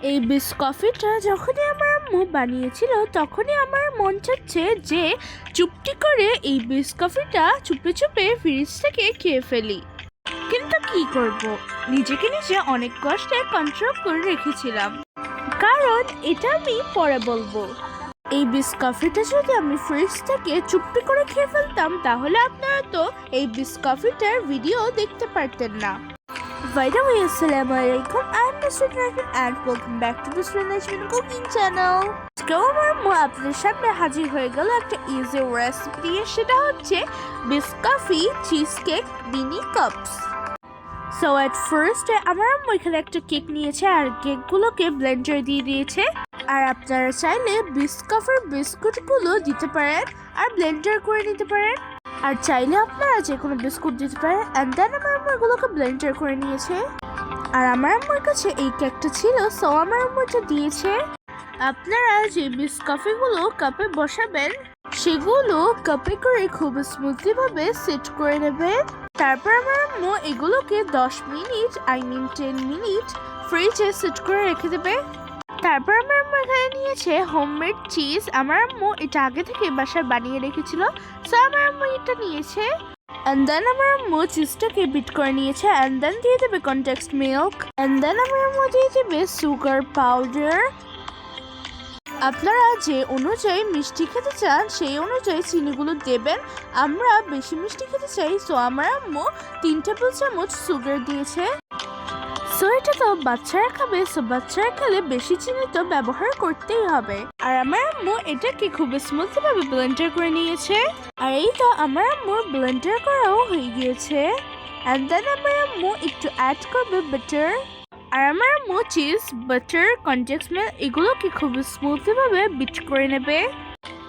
এই বিস্কফিটা যখনই আমার আম্মু বানিয়েছিল তখনই আমার মন চাচ্ছে যে চুপটি করে এই বিস্কফিটা চুপে চুপে ফ্রিজ থেকে খেয়ে ফেলি। কিন্তু কি করব, নিজেকে নিজে অনেক কষ্টে কন্ট্রোল করে রেখেছিলাম, কারণ এটা আমি পরে বলবো। এই বিস্কফিটা যদি আমি ফ্রিজ থেকে চুপটি করে খেয়ে ফেলতাম তাহলে আপনারা তো এই বিস্কফিটার ভিডিও দেখতে পারতেন না। By the way, Assalamualaikum, I'm Mr. Najmin and welcome back to Mr. Najmin Cooking Channel. আজকে আমার মা আপনাদের সামনে হাজির হয়ে গেল একটা ইজি রেসিপি দিয়ে, সেটা হচ্ছে Biscoff cheese cake mini cups. So at first আমার আম্মু এখানে একটা কেক নিয়েছে আর কেকগুলোকে ব্লেন্ডারে দিয়ে দিয়েছে। আর আপনারা চাইলে বিস্কফের বিস্কুটগুলো দিতে পারেন আর ব্লেন্ডার করে নিতে পারেন, আর চাইলে আপনারা যে কোনো বিস্কুট দিতে পারেন। অ্যান্ড দেন আমার আম্মু এগুলোকে ব্লেন্ডার করে নিয়েছে। আর আমার আম্মুর কাছে এই কেকটা ছিল, সো আমার আম্মু এটা দিয়েছে। আপনারা যে বিস্কফিগুলো কাপে বসাবেন সেগুলো কাপে করে খুব স্মুথলি ভাবে সেট করে নেবেন। তারপর আমার আম্মু এগুলোকে 10 মিনিট ফ্রিজে সেট করে রেখে দেবে। তারপর আমার আম্মু এখানে নিয়েছে হোমমেড চিজ। আমার আম্মু এটা আগে থেকে বাসায় বানিয়ে রেখেছিল, সো আমার আম্মু এটা নিয়েছে। অ্যান্ড দেন আমার আম্মু চিজটাকে বিট করে নিয়েছে। অ্যান্ড দেন দিয়ে দেবে কনটেক্সট মিল্ক। অ্যান্ড দেন আমার আম্মু দিয়ে দেবে সুগার পাউডার। আপনারা যে অনুযায়ী মিষ্টি খেতে চান সেই অনুযায়ী চিনিগুলো দেবেন। আমরা বেশি মিষ্টি খেতে চাই, সো আমার আম্মু 3 টেবিল চামচ সুগার দিয়েছে। সো এটা তো বাচ্চারা খাবে, সো বাচ্চারা খেলে বেশি চিনি তো ব্যবহার করতেই হবে। আর আমার আম্মু এটাকে খুব স্মুথলি ভাবে ব্লেন্ডার করে নিয়েছে। আর এই তো আমার আম্মুর ব্লেন্ডার করাও হয়ে গিয়েছে। অ্যান্ড দেন আমার আম্মু একটু অ্যাড করবে বাটার। আর আমার আম্মু চিজ, বাটার, কনটেক্সট মিল্ক এগুলোকে খুব স্মুথলি ভাবে বিট করে নেবে।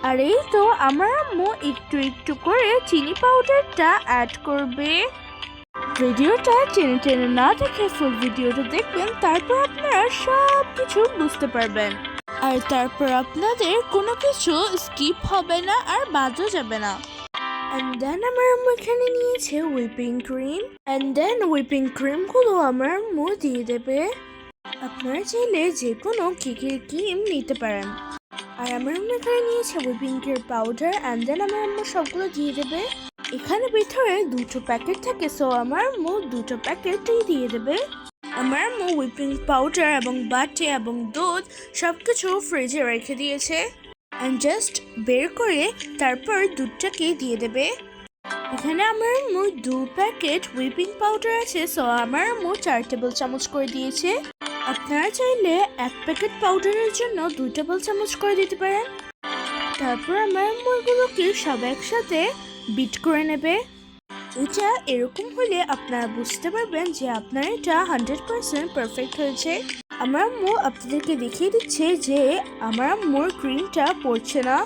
আর এই তো আমার আম্মু একটু একটু করে চিনি পাউডারটা অ্যাড করবে। ভিডিওটা টেনে টেনে না দেখে ফুল ভিডিওটা দেখবেন, তারপর আপনারা সব কিছু বুঝতে পারবেন। আর তারপর আপনাদের কোনো কিছু স্কিপ হবে না আর বাদও যাবে না। অ্যান্ড দেন আমার আম্মু এখানে নিয়েছে whipping cream. And then whipping ক্রিমগুলো আমার আম্মু দিয়ে দেবে। আপনারা চাইলে যে কোনো কেকের ক্রিম নিতে পারেন। আর আমার আম্মু এখানে নিয়েছে whipping cream powder. And then আমার আম্মু সবগুলো দিয়ে দেবে। এখানে ভিতরে 2টো প্যাকেট থাকে, সো আমার আম্মু 2টো প্যাকেটই দিয়ে দেবে। আমার আম্মু হুইপিং পাউডার এবং বাটি এবং দুধ সবকিছু ফ্রিজে রেখে দিয়েছে। অ্যান্ড জাস্ট বের করে তারপর দুধটাকে দিয়ে দেবে। এখানে আমার আম্মু 2 প্যাকেট হুইপিং পাউডার আছে, সো আমার আম্মু 4 টেবিল চামচ করে দিয়েছে। আপনারা চাইলে 1 প্যাকেট পাউডারের জন্য 2 টেবিল চামচ করে দিতে পারেন। তারপর আমার আম্মু এগুলোকে সব একসাথে বিট করে নেবে। এটা এরকম হলে আপনারা বুঝতে পারবেন যে আপনার এটা 100% পারফেক্ট হয়েছে। আমার আম্মু আপনাদেরকে দেখিয়ে দিচ্ছে যে আমার আম্মুর ক্রিমটা পড়ছে না।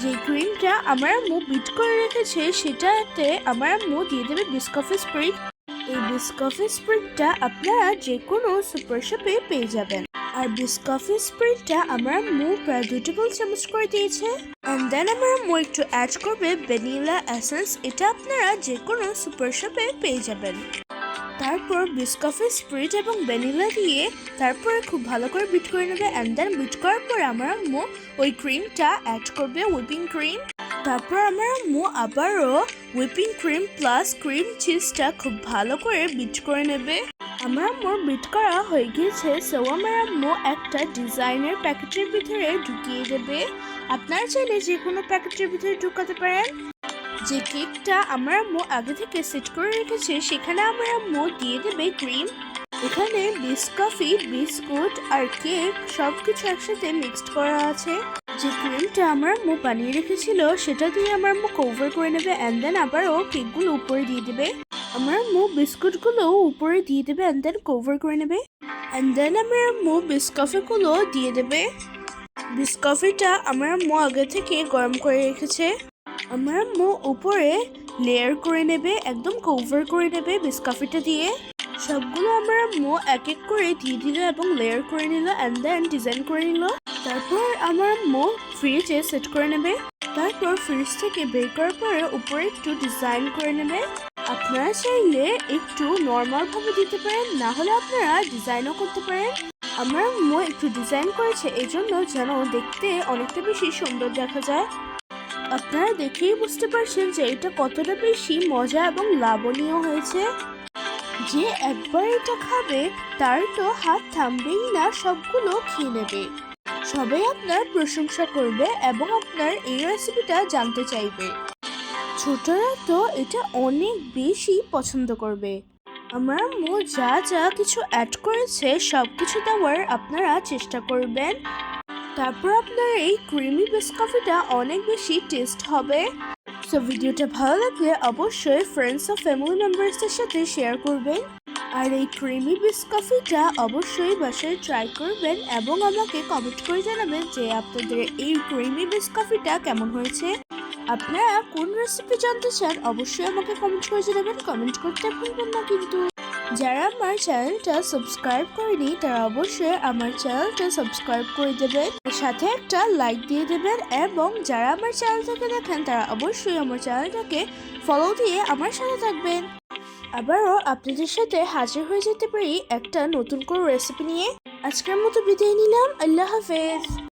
যে ক্রিমটা আমার আম্মু বিট করে রেখেছে সেটাতে আমার আম্মু দিয়ে দেবে বিস্কফি স্প্রিট। এই বিস্কফি স্প্রিটটা আপনারা যে কোনো সুপার শপে পেয়ে যাবেন। আর বিস্কফি স্প্রিটটা আমার আম্মু প্রায় 2 টেবিল চামচ করে দিয়েছে। অ্যান্ড দেন আমার আম্মু একটু অ্যাড করবে ভ্যানিলা এসেন্স। এটা আপনারা যে কোনো সুপার শপে পেয়ে যাবেন। তারপর বিস্কফি স্প্রিট এবং ভ্যানিলা দিয়ে তারপরে খুব ভালো করে বিট করে নেবে। অ্যান্ড দেন বিট করার পর আমার আম্মু ওই ক্রিমটা অ্যাড করবে, হুইপিং ক্রিম। তারপর আমার আম্মু আবারও হুইপিং ক্রিম প্লাস ক্রিম চিজটা খুব ভালো করে বিট করে নেবে। আমার আম্মুর বিট করা হয়ে গিয়েছে, সো আমার আম্মু একটা ডিজাইনের প্যাকেটের ভিতরে ঢুকিয়ে দেবে। আপনারা চাইলে যে কোনো প্যাকেটের ভিতরে ঢুকাতে পারেন। যে কেকটা আমার আম্মু আগে থেকে সেট করে রেখেছে সেখানে আমার আম্মু দিয়ে দেবে ক্রিম। এখানে বিস্কফি, বিস্কুট আর কেক সবকিছু একসাথে মিক্সড করা আছে। যে ক্রিমটা আমার আম্মু বানিয়ে রেখেছিল সেটা দিয়ে আমার আম্মু কভার করে নেবে। অ্যান্ড দেন আবারও কেকগুলো উপরে দিয়ে দেবে। আমার আম্মু বিস্কুটগুলো উপরে দিয়ে দেবে অ্যান্ড দেন কভার করে নেবে। অ্যান্ড দেন আমার আম্মু বিস্কফিগুলো দিয়ে দেবে। বিস্কফিটা আমার আম্মু আগে থেকে গরম করে রেখেছে। আমার আম্মু উপরে লেয়ার করে নেবে, একদম কভার করে নেবে বিস্কফিটা দিয়ে। সবগুলো আমার আম্মু এক এক করে দিয়ে দিল এবং লেয়ার করে নিল। অ্যান্ড দেন ডিজাইন করে নিল। তারপর আমার আম্মু ফ্রিজে সেট করে নেবে। তারপর ফ্রিজ থেকে বের করার পরে উপরে একটু ডিজাইন করে নেবে। আপনারা চাইলে একটু নর্মাল ভাবে দিতে পারেন, না হলে আপনারা ডিজাইনও করতে পারেন। আমার আম্মু একটু ডিজাইন করেছে এজন্য যেন দেখতে অনেকটা বেশি সুন্দর দেখা যায়। আপনারা দেখেই বুঝতে পারছেন যে এটা কতটা বেশি মজা এবং লাবণীয় হয়েছে। যে একবার এটা খাবে তার তো হাত থামবেই না, সবগুলো খেয়ে নেবে। সবাই আপনার প্রশংসা করবে এবং আপনার এই রেসিপিটা জানতে চাইবে। ছোটরা তো এটা অনেক বেশি পছন্দ করবে। আমার আম্মু যা যা কিছু অ্যাড করেছে সব কিছু দেওয়ার আপনারা চেষ্টা করবেন। তারপর আপনার এই ক্রিমি বিস্কফিটা অনেক বেশি টেস্ট হবে। সো ভিডিওটা ভালো লাগলে অবশ্যই ফ্রেন্ডস ও ফ্যামিলি মেম্বার্সদের সাথে শেয়ার করবেন। আর এই ক্রিমি বিস্কফিটা অবশ্যই বাসায় ট্রাই করবেন এবং আমাকে কমেন্ট করে জানাবেন যে আপনাদের এই ক্রিমি বিস্কফিটা কেমন হয়েছে। আপনারা কোন রেসিপি জানতে চান অবশ্যই আমাকে কমেন্ট করে জানাবেন। কমেন্ট করতে ভুলবেন না কিন্তু। যারা আমার চ্যানেলটা সাবস্ক্রাইব করেনি তারা অবশ্যই আমার চ্যানেলটা সাবস্ক্রাইব করে দেবেন, সাথে একটা লাইক দিয়ে দেবেন এবং যারা আমার চ্যানেল থেকে দেখেন তারা অবশ্যই আমার চ্যানেলটাকে ফলো দিয়ে আমার সাথে থাকবেন। আবারও আপনাদের সাথে হাজির হয়ে যেতে পারি একটা নতুন করে রেসিপি নিয়ে। আজকের মতো বিদায় নিলাম। আল্লাহ হাফেজ।